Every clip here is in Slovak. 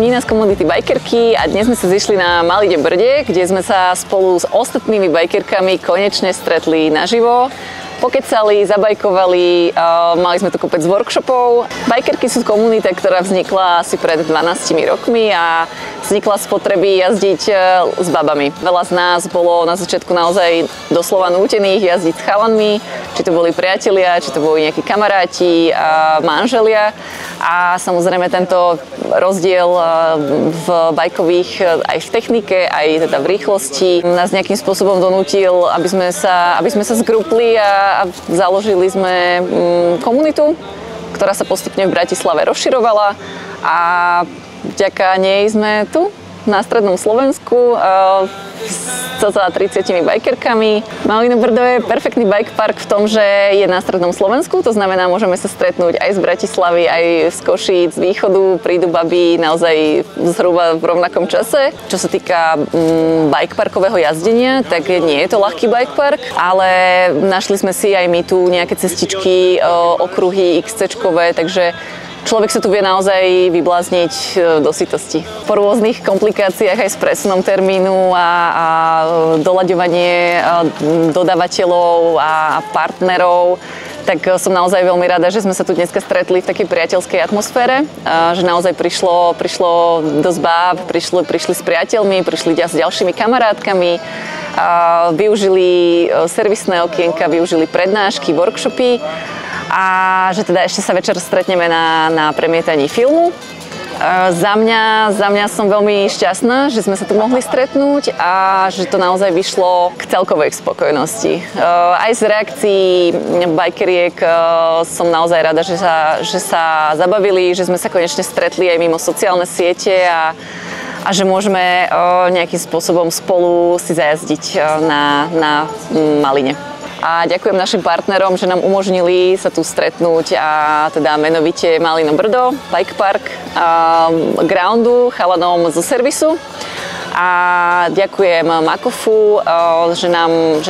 Nina z komunity Bajkerky a dnes sme sa zišli na Maline Brde, kde sme sa spolu s ostatnými bajkerkami konečne stretli naživo. Pokecali, zabajkovali, mali sme tu kopec workshopov. Bajkerky sú komunita, ktorá vznikla asi pred 12 rokmi a vznikla z potreby jazdiť s babami. Veľa z nás bolo na začiatku naozaj doslova nútených jazdiť s chalanmi, či to boli priatelia, či to boli nejakí kamaráti, manželia. A samozrejme tento rozdiel v bajkových, aj v technike, aj teda v rýchlosti nás nejakým spôsobom donútil, aby sme sa zgrupli a založili sme komunitu, ktorá sa postupne v Bratislave rozširovala a vďaka nej sme tu na strednom Slovensku s 30 bajkerkami. Malino Brdo je perfektný bike park v tom, že je na strednom Slovensku, to znamená, môžeme sa stretnúť aj z Bratislavy, aj z Košíc, z východu, prídu baby naozaj zhruba v rovnakom čase. Čo sa týka bike parkového jazdenia, tak nie je to ľahký bike park, ale našli sme si aj my tu nejaké cestičky, okruhy XC-čkové, takže človek sa tu vie naozaj vyblázniť do sytosti. Po rôznych komplikáciách aj s presunom termínu a doľaďovanie dodávateľov a partnerov, tak som naozaj veľmi rada, že sme sa tu dneska stretli v takej priateľskej atmosfére, že naozaj prišlo dosť báb, prišli s priateľmi, prišli s ďalšími kamarátkami, využili servisné okienka, využili prednášky, workshopy a že teda ešte sa večer stretneme na premietaní filmu. Za mňa som veľmi šťastná, že sme sa tu mohli stretnúť a že to naozaj vyšlo k celkovej spokojnosti. Aj z reakcií bajkeriek som naozaj rada, že sa zabavili, že sme sa konečne stretli aj mimo sociálne siete a že môžeme nejakým spôsobom spolu si zajazdiť na Maline. A ďakujem našim partnerom, že nám umožnili sa tu stretnúť a teda menovite Malino Brdo, Bike Park, Groundu, chalanom zo servisu. A ďakujem Makofu, že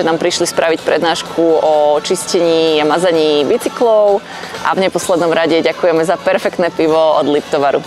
nám prišli spraviť prednášku o čistení a mazaní bicyklov. A v neposlednom rade ďakujeme za perfektné pivo od Liptovaru.